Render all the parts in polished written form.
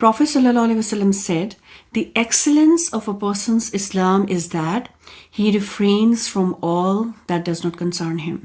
Prophet sallallahu alaihi wasallam said, "The excellence of a person's Islam is that he refrains from all that does not concern him."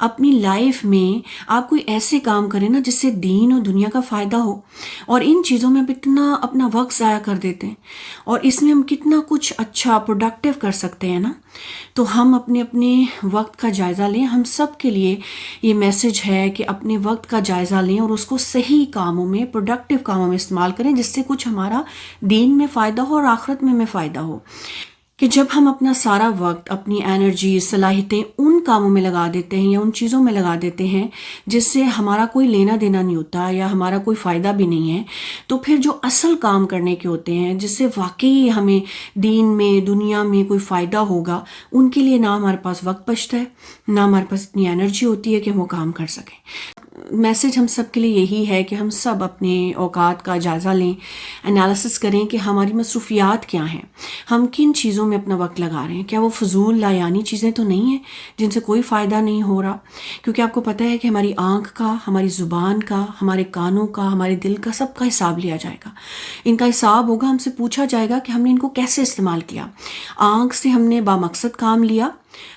اپنی life میں آپ کوئی ایسے کام کریں نا جس سے دین اور دنیا کا فائدہ ہو، اور ان چیزوں میں آپ اتنا اپنا وقت ضائع کر دیتے ہیں، اور اس میں ہم کتنا کچھ اچھا پروڈکٹیو کر سکتے ہیں نا. تو ہم اپنے وقت کا جائزہ لیں. ہم سب کے لیے یہ میسج ہے کہ اپنے وقت کا جائزہ لیں اور اس کو صحیح کاموں میں، پروڈکٹیو کاموں میں استعمال کریں جس سے کچھ ہمارا دین میں فائدہ ہو اور آخرت میں فائدہ ہو. کہ جب ہم اپنا سارا وقت، اپنی انرجی، صلاحیتیں ان کاموں میں لگا دیتے ہیں یا ان چیزوں میں لگا دیتے ہیں جس سے ہمارا کوئی لینا دینا نہیں ہوتا یا ہمارا کوئی فائدہ بھی نہیں ہے، تو پھر جو اصل کام کرنے کے ہوتے ہیں جس سے واقعی ہمیں دین میں، دنیا میں کوئی فائدہ ہوگا، ان کے لیے نہ ہمارے پاس وقت بچتا ہے، نہ ہمارے پاس اتنی انرجی ہوتی ہے کہ ہم وہ کام کر سکیں. میسج ہم سب کے لیے یہی ہے کہ ہم سب اپنے اوقات کا جائزہ لیں، انالیسس کریں کہ ہماری مصروفیات کیا ہیں، ہم کن چیزوں میں اپنا وقت لگا رہے ہیں. کیا وہ فضول لایانی چیزیں تو نہیں ہیں جن سے کوئی فائدہ نہیں ہو رہا؟ کیونکہ آپ کو پتہ ہے کہ ہماری آنکھ کا، ہماری زبان کا، ہمارے کانوں کا، ہمارے دل کا، سب کا حساب لیا جائے گا. ان کا حساب ہوگا، ہم سے پوچھا جائے گا کہ ہم نے ان کو کیسے استعمال کیا. آنکھ سے ہم نے بامقصد کام لیا،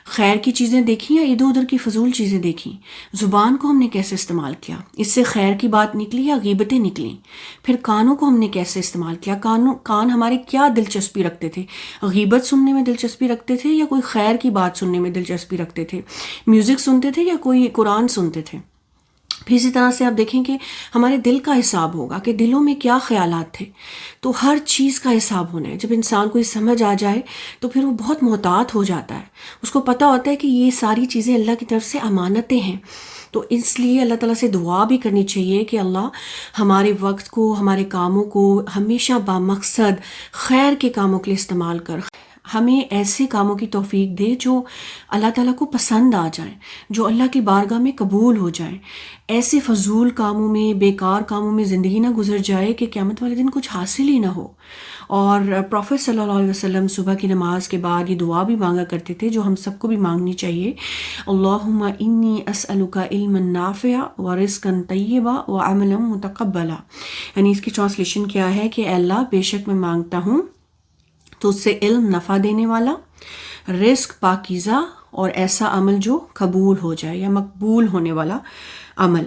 خیر کی چیزیں دیکھیں یا ادھر ادھر کی فضول چیزیں دیکھیں. زبان کو ہم نے کیسے استعمال کیا، اس سے خیر کی بات نکلی یا غیبتیں نکلیں. پھر کانوں کو ہم نے کیسے استعمال کیا، کان ہمارے کیا دلچسپی رکھتے تھے، غیبت سننے میں دلچسپی رکھتے تھے یا کوئی خیر کی بات سننے میں دلچسپی رکھتے تھے، میوزک سنتے تھے یا کوئی قرآن سنتے تھے. پھر اسی طرح سے آپ دیکھیں کہ ہمارے دل کا حساب ہوگا کہ دلوں میں کیا خیالات تھے. تو ہر چیز کا حساب ہونا ہے. جب انسان کو یہ سمجھ آ جائے تو پھر وہ بہت محتاط ہو جاتا ہے. اس کو پتہ ہوتا ہے کہ یہ ساری چیزیں اللہ کی طرف سے امانتیں ہیں. تو اس لیے اللہ تعالیٰ سے دعا بھی کرنی چاہیے کہ اللہ ہمارے وقت کو، ہمارے کاموں کو ہمیشہ بامقصد خیر کے کاموں کے لیے استعمال کر، ہمیں ایسے کاموں کی توفیق دے جو اللہ تعالیٰ کو پسند آ جائیں، جو اللہ کی بارگاہ میں قبول ہو جائیں. ایسے فضول کاموں میں، بیکار کاموں میں زندگی نہ گزر جائے کہ قیامت والے دن کچھ حاصل ہی نہ ہو. اور پروفیٹ صلی اللہ علیہ وسلم صبح کی نماز کے بعد یہ دعا بھی مانگا کرتے تھے جو ہم سب کو بھی مانگنی چاہیے. اللہم انی اسألک علما نافعا ورزقا طیبا وعملا متقبلا. یعنی اس کی ٹرانسلیشن کیا ہے کہ اے اللہ، بے شک میں مانگتا ہوں تو اس سے علم نفع دینے والا، رزق پاکیزہ، اور ایسا عمل جو قبول ہو جائے یا مقبول ہونے والا عمل.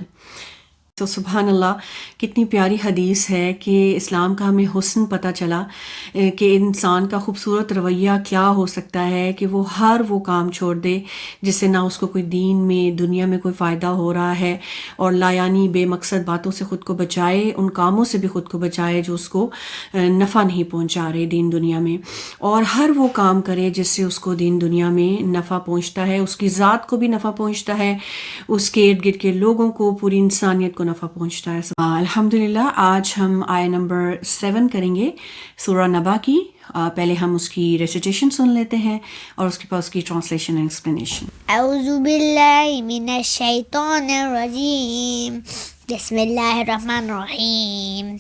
تو سبحان اللہ، کتنی پیاری حدیث ہے کہ اسلام کا ہمیں حسن پتہ چلا کہ انسان کا خوبصورت رویہ کیا ہو سکتا ہے کہ وہ ہر وہ کام چھوڑ دے جس سے نہ اس کو کوئی دین میں، دنیا میں کوئی فائدہ ہو رہا ہے، اور لایانی بے مقصد باتوں سے خود کو بچائے، ان کاموں سے بھی خود کو بچائے جو اس کو نفع نہیں پہنچا رہے دین دنیا میں، اور ہر وہ کام کرے جس سے اس کو دین دنیا میں نفع پہنچتا ہے، اس کی ذات کو بھی نفع پہنچتا ہے، اس کے ارد گرد کے لوگوں کو، پوری انسانیت کو نفع پہنچتا ہے. الحمدللہ آج ہم آیہ نمبر 7 کریں گے سورہ نبا کی. پہلے ہم اس کی ریسیٹیشن سن لیتے ہیں اور اس کے پاس کی ٹرانسلیشن اینڈ ایکسپلینیشن. اعوذ باللہ من الشیطان الرجیم، بسم اللہ الرحمن الرحیم.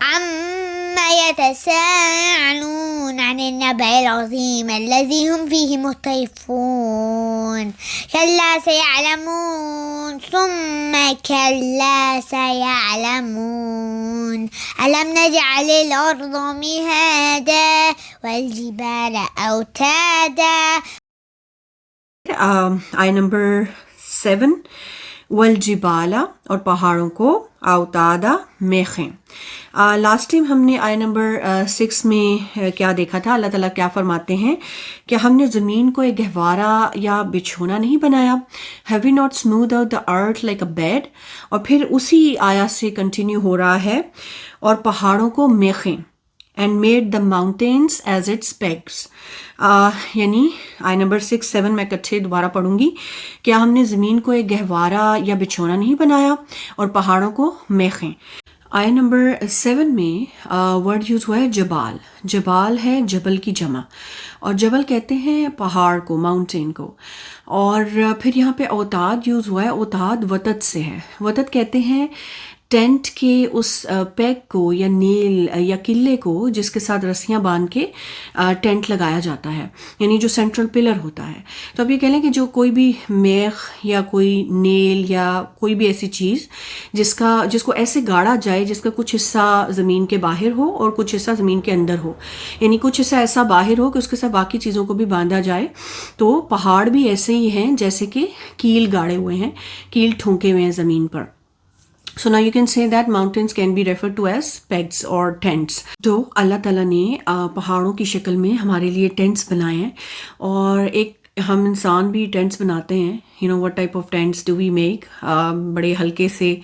عما يتساءلون عن النبأ العظيم الذي هم فيه مختلفون كلا سيعلمون ثم كلا سيعلمون ألم نجعل الأرض مهادا والجبال أوتادا. آیہ نمبر 7، والجبالا، اور پہاڑوں کو، اوتادا، میخیں. لاسٹ ٹائم ہم نے آیہ نمبر 6 میں کیا دیکھا تھا؟ اللہ تعالیٰ کیا فرماتے ہیں کہ ہم نے زمین کو ایک گہوارہ یا بچھونا نہیں بنایا. Have we not smoothed out the earth like a bed؟ اور پھر اسی آیہ سے کنٹینیو ہو رہا ہے، اور پہاڑوں کو میخیں، and made the mountains as its pegs. یعنی آیہ نمبر 6، 7 میں اکٹھے دوبارہ پڑھوں گی. کیا ہم نے زمین کو ایک گہوارہ یا بچھونا نہیں بنایا اور پہاڑوں کو میخیں. آیہ نمبر 7 میں ورڈ یوز ہوا ہے جبال. جبال ہے جبل کی جمع، اور جبل کہتے ہیں پہاڑ کو، ماؤنٹین کو. اور پھر یہاں پہ اوتاد یوز ہوا ہے. اوتاد وتد سے ہے. وتد کہتے ہیں ٹینٹ کے اس پیگ کو یا نیل یا کلے کو جس کے ساتھ رسیاں باندھ کے ٹینٹ لگایا جاتا ہے، یعنی جو سینٹرل پلر ہوتا ہے. تو اب یہ کہہ لیں کہ جو کوئی بھی میخ یا کوئی نیل یا کوئی بھی ایسی چیز جس کو ایسے گاڑا جائے جس کا کچھ حصہ زمین کے باہر ہو اور کچھ حصہ زمین کے اندر ہو، یعنی کچھ حصہ ایسا باہر ہو کہ اس کے ساتھ باقی چیزوں کو بھی باندھا جائے. تو پہاڑ بھی ایسے ہی ہیں جیسے کہ کیل گاڑے ہوئے ہیں، کیل ٹھونکے ہوئے ہیں زمین پر. So now you can say that mountains can be referred to as pegs or tents. تو اللہ تعالیٰ نے پہاڑوں کی شکل میں ہمارے لیے ٹینٹس بنائے ہیں، اور ایک ہم انسان بھی ٹینٹس بناتے ہیں. what type of tents do we make؟ بڑے ہلکے سے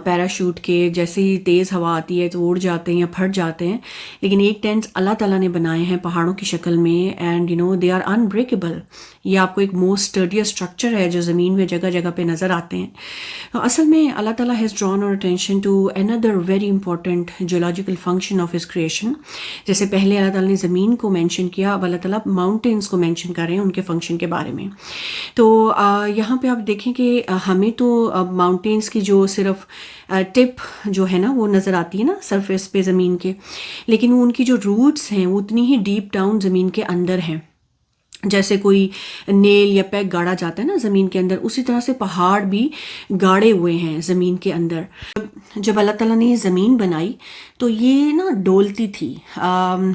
پیراشوٹ کے، جیسے ہی تیز ہوا آتی ہے تو اڑ جاتے ہیں یا پھٹ جاتے ہیں. لیکن ایک ٹینٹ اللہ تعالیٰ نے بنائے ہیں پہاڑوں کی شکل میں، اینڈ they are unbreakable. یہ آپ کو ایک موسٹ اسٹرڈی اسٹرکچر ہے جو زمین میں جگہ جگہ پہ نظر آتے ہیں. اصل میں اللہ تعالیٰ has drawn our attention to another very important geological function of his creation. جیسے پہلے اللہ تعالیٰ نے زمین کو مینشن کیا، اب اللہ تعالیٰ ماؤنٹینس کو مینشن کر رہے ہیں ان کے فنکشن کے بارے میں. تو یہاں پہ آپ دیکھیں کہ ہمیں تو ماؤنٹینس کی جو صرف ٹپ جو ہے نا وہ نظر آتی ہے نا سرفیس پہ زمین کے، لیکن وہ ان کی جو روٹس ہیں وہ اتنی ہی ڈیپ ڈاؤن زمین کے اندر ہیں. جیسے کوئی نیل یا پیگ گاڑا جاتا ہے نا زمین کے اندر، اسی طرح سے پہاڑ بھی گاڑے ہوئے ہیں زمین کے اندر. جب اللہ تعالیٰ نے یہ زمین بنائی تو یہ نا ڈولتی تھی،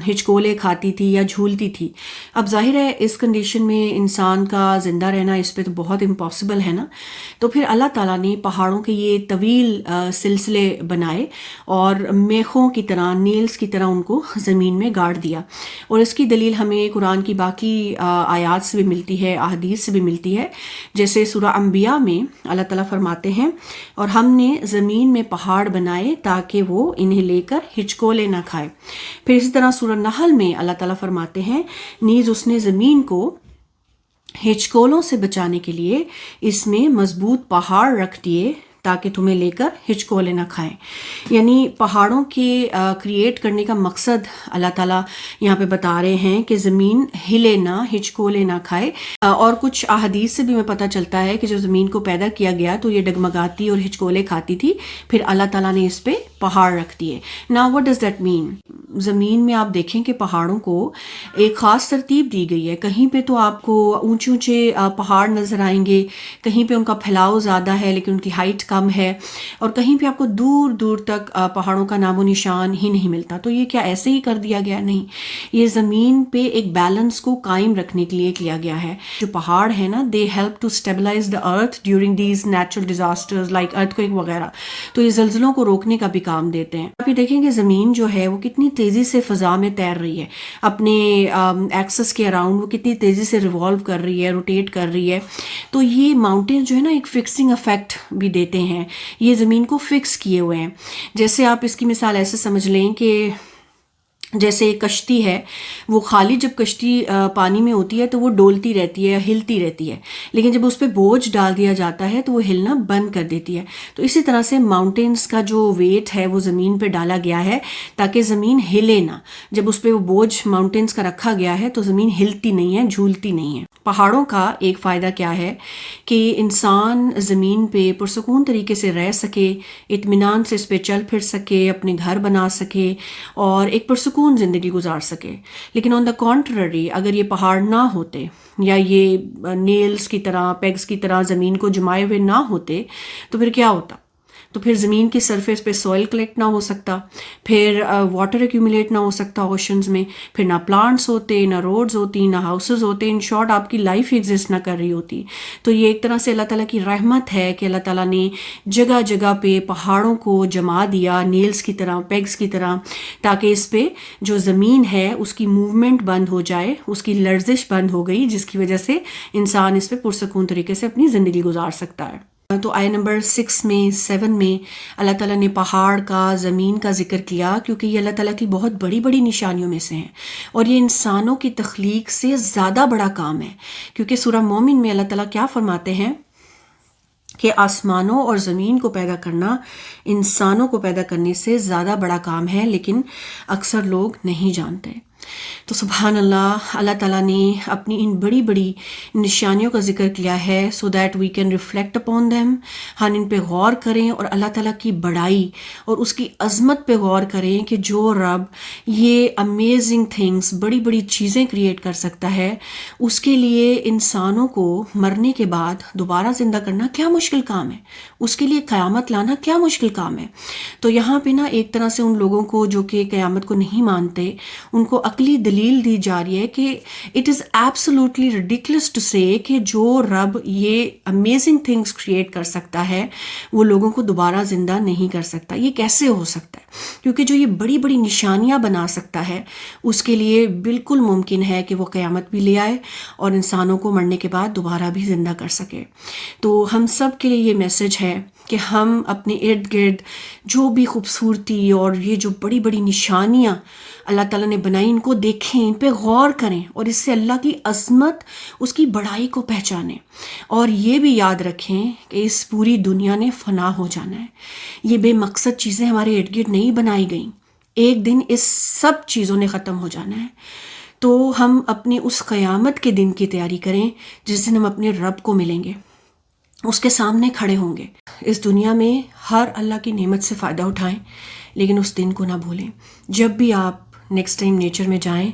ہچکولے کھاتی تھی یا جھولتی تھی. اب ظاہر ہے اس کنڈیشن میں انسان کا زندہ رہنا اس پہ تو بہت امپاسبل ہے نا. تو پھر اللہ تعالیٰ نے پہاڑوں کے یہ طویل سلسلے بنائے اور میخوں کی طرح، نیلز کی طرح ان کو زمین میں گاڑ دیا. اور اس کی دلیل ہمیں قرآن کی باقی آیات سے بھی ملتی ہے، احادیث سے بھی ملتی ہے. جیسے سورہ انبیاء میں اللہ تعالیٰ فرماتے ہیں، اور ہم نے زمین میں پہاڑ بنائے تاکہ وہ انہیں لے کر ہچکولے نہ کھائے. پھر اسی طرح سورہ نحل میں اللہ تعالیٰ فرماتے ہیں، نیز اس نے زمین کو ہچکولوں سے بچانے کے لیے اس میں مضبوط پہاڑ رکھ دیے تاکہ تمہیں لے کر ہچکولے نہ کھائیں. یعنی پہاڑوں کے کریٹ کرنے کا مقصد اللہ تعالیٰ یہاں پہ بتا رہے ہیں کہ زمین ہلے نہ، ہچکولے نہ کھائے. اور کچھ احادیث سے بھی ہمیں پتہ چلتا ہے کہ جو زمین کو پیدا کیا گیا تو یہ ڈگمگاتی اور ہچکولے کھاتی تھی، پھر اللہ تعالیٰ نے اس پہ پہاڑ رکھ دیے. Now what does that mean؟ زمین میں آپ دیکھیں کہ پہاڑوں کو ایک خاص ترتیب دی گئی ہے. کہیں پہ تو آپ کو اونچے اونچے پہاڑ نظر آئیں گے، کہیں پہ ان کا پھیلاؤ زیادہ ہے لیکن ان کی ہائٹ کم ہے، اور کہیں پہ آپ کو دور دور تک پہاڑوں کا نام و نشان ہی نہیں ملتا. تو یہ کیا ایسے ہی کر دیا گیا؟ نہیں، یہ زمین پہ ایک بیلنس کو قائم رکھنے کے لیے کیا گیا ہے. جو پہاڑ ہے نا، they help to stabilise the earth during these natural disasters like earthquake وغیرہ. تو یہ زلزلوں کو روکنے کا بھی کام دیتے ہیں. آپ یہ دیکھیں کہ زمین جو ہے وہ کتنی تیزی سے فضا میں تیر رہی ہے، اپنے ایکسس کے اراؤنڈ وہ کتنی تیزی سے ریوالو کر رہی ہے، روٹیٹ کر رہی ہے. تو یہ ماؤنٹین جو ہے نا ایک فکسنگ افیکٹ بھی دیتے ہیں، یہ زمین کو فکس کیے ہوئے ہیں. جیسے آپ اس کی مثال ایسے سمجھ لیں کہ جیسے کشتی ہے، وہ خالی جب کشتی پانی میں ہوتی ہے تو وہ ڈولتی رہتی ہے، ہلتی رہتی ہے، لیکن جب اس پہ بوجھ ڈال دیا جاتا ہے تو وہ ہلنا بند کر دیتی ہے. تو اسی طرح سے ماؤنٹینس کا جو ویٹ ہے وہ زمین پہ ڈالا گیا ہے تاکہ زمین ہلے نہ. جب اس پہ وہ بوجھ ماؤنٹینس کا رکھا گیا ہے تو زمین ہلتی نہیں ہے، جھولتی نہیں ہے. پہاڑوں کا ایک فائدہ کیا ہے کہ انسان زمین پہ پرسکون طریقے سے رہ سکے، اطمینان سے اس پہ چل پھر سکے، اپنے گھر بنا سکے اور ایک پرسکون زندگی گزار سکے. لیکن آن دا کانٹرری، اگر یہ پہاڑ نہ ہوتے یا یہ نیلز کی طرح، پیگز کی طرح زمین کو جمائے ہوئے نہ ہوتے تو پھر کیا ہوتا؟ تو پھر زمین کی سرفیس پہ سوئل کلیکٹ نہ ہو سکتا، پھر واٹر ایکیومولیٹ نہ ہو سکتا اوشنز میں، پھر نہ پلانٹس ہوتے، نہ روڈز ہوتی، نہ ہاؤسز ہوتے. ان شارٹ آپ کی لائف ایگزسٹ نہ کر رہی ہوتی. تو یہ ایک طرح سے اللہ تعالیٰ کی رحمت ہے کہ اللہ تعالیٰ نے جگہ جگہ پہ پہاڑوں کو جما دیا نیلز کی طرح، پیگز کی طرح، تاکہ اس پہ جو زمین ہے اس کی موومنٹ بند ہو جائے، اس کی لرزش بند ہو گئی، جس کی وجہ سے انسان اس پہ پرسکون طریقے سے اپنی زندگی گزار سکتا ہے. تو آیت نمبر 6 میں 7 میں اللہ تعالیٰ نے پہاڑ کا، زمین کا ذکر کیا، کیونکہ یہ اللہ تعالیٰ کی بہت بڑی بڑی نشانیوں میں سے ہیں اور یہ انسانوں کی تخلیق سے زیادہ بڑا کام ہے. کیونکہ سورہ مومن میں اللہ تعالیٰ کیا فرماتے ہیں کہ آسمانوں اور زمین کو پیدا کرنا انسانوں کو پیدا کرنے سے زیادہ بڑا کام ہے، لیکن اکثر لوگ نہیں جانتے. تو سبحان اللہ، اللہ تعالیٰ نے اپنی ان بڑی بڑی نشانیوں کا ذکر کیا ہے so that we can reflect upon them. ہم ان پہ غور کریں اور اللہ تعالیٰ کی بڑائی اور اس کی عظمت پہ غور کریں کہ جو رب یہ امیزنگ تھنگس، بڑی بڑی چیزیں کریٹ کر سکتا ہے، اس کے لیے انسانوں کو مرنے کے بعد دوبارہ زندہ کرنا کیا مشکل کام ہے، اس کے لیے قیامت لانا کیا مشکل کام ہے. تو یہاں پہ نا ایک طرح سے ان لوگوں کو جو کہ قیامت کو نہیں مانتے، ان کو عقلی دلیل دی جا رہی ہے کہ it is absolutely ridiculous to say کہ جو رب یہ امیزنگ تھنگس کریٹ کر سکتا ہے وہ لوگوں کو دوبارہ زندہ نہیں کر سکتا. یہ کیسے ہو سکتا ہے؟ کیونکہ جو یہ بڑی بڑی نشانیاں بنا سکتا ہے اس کے لیے بالکل ممکن ہے کہ وہ قیامت بھی لے آئے اور انسانوں کو مرنے کے بعد دوبارہ بھی زندہ کر سکے. تو ہم سب کے لیے یہ میسج ہے کہ ہم اپنے ارد گرد جو بھی خوبصورتی اور یہ جو بڑی بڑی نشانیاں اللہ تعالیٰ نے بنائی ان کو دیکھیں، ان پہ غور کریں اور اس سے اللہ کی عظمت، اس کی بڑائی کو پہچانیں. اور یہ بھی یاد رکھیں کہ اس پوری دنیا نے فنا ہو جانا ہے. یہ بے مقصد چیزیں ہمارے ارد گرد نہیں بنائی گئیں، ایک دن اس سب چیزوں نے ختم ہو جانا ہے. تو ہم اپنی اس قیامت کے دن کی تیاری کریں جس دن ہم اپنے رب کو ملیں گے، اس کے سامنے کھڑے ہوں گے. اس دنیا میں ہر اللہ کی نعمت سے فائدہ اٹھائیں لیکن اس دن کو نہ بھولیں. جب بھی آپ نیکسٹ ٹائم نیچر میں جائیں،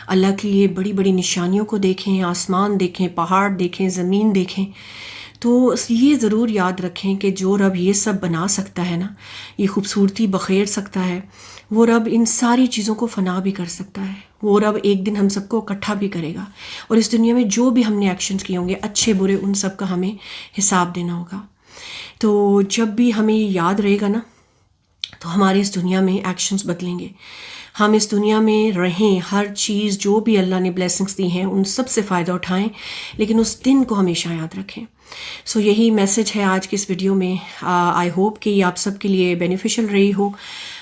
اللہ کی یہ بڑی بڑی نشانیوں کو دیکھیں، آسمان دیکھیں، پہاڑ دیکھیں، زمین دیکھیں، تو یہ ضرور یاد رکھیں کہ جو رب یہ سب بنا سکتا ہے نا، یہ خوبصورتی بخیر سکتا ہے، وہ رب ان ساری چیزوں کو فنا بھی کر سکتا ہے. وہ رب ایک دن ہم سب کو اکٹھا بھی کرے گا اور اس دنیا میں جو بھی ہم نے ایکشنز کیے ہوں گے، اچھے برے، ان سب کا ہمیں حساب دینا ہوگا. تو جب بھی ہمیں یہ یاد رہے گا نا تو ہمارے اس دنیا میں ایکشنز بدلیں گے. ہم اس دنیا میں رہیں، ہر چیز جو بھی اللہ نے بلیسنگس دی ہیں ان سب سے فائدہ اٹھائیں لیکن اس دن کو ہمیشہ یاد رکھیں. سو یہی میسج ہے آج کی اس ویڈیو میں. آئی ہوپ کہ یہ آپ سب کے لیے بینیفیشل رہی ہو.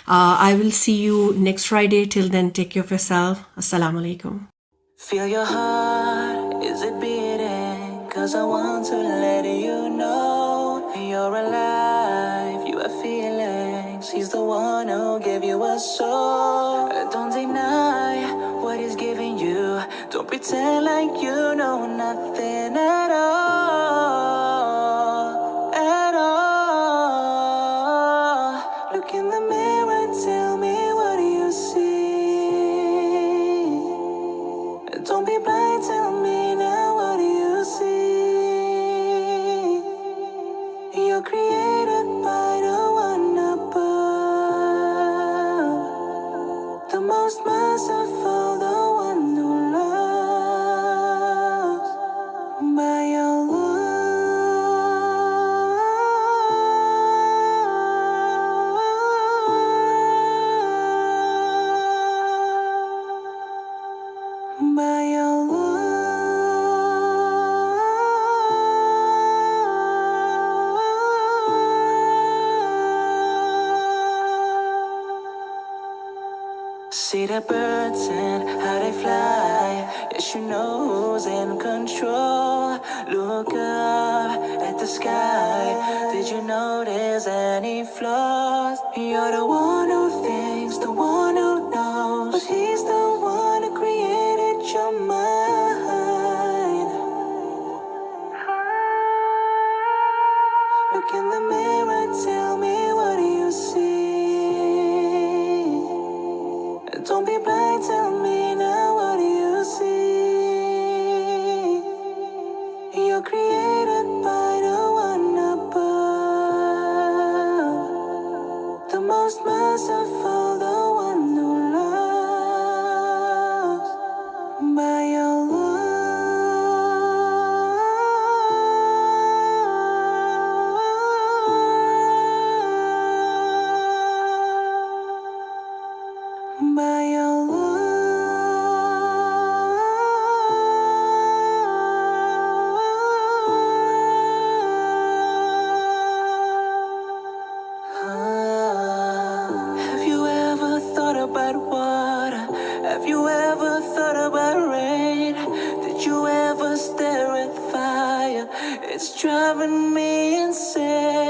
I will see you next Friday. Till then, take care of yourself. Assalamu alaikum. Feel your heart, is it beating? 'Cause I want to let you know you're alive, you have feelings. He's the one who gave you a soul. Don't deny what he's giving you. Don't pretend like you know nothing at all, at all. Look in the mirror, tell me what do you see? Don't be blind, tell me now what do you see? You're created by the one above, the most merciful, the one who loves by Allah. By Allah. See the birds and how they fly. Yes, you know who's in control. Look up at the sky. Did you notice any flaws? You're the one who thinks, the one who knows, but he's the one who created your mind. Look in the mirror, tell me what do you see? Don't be blind, tell me now what do you see? You're created by the one above, the most merciful, the one who loves by Allah. By Allah. Have you ever thought about water? Have you ever thought about rain? Did you ever stare at fire? It's driving me insane.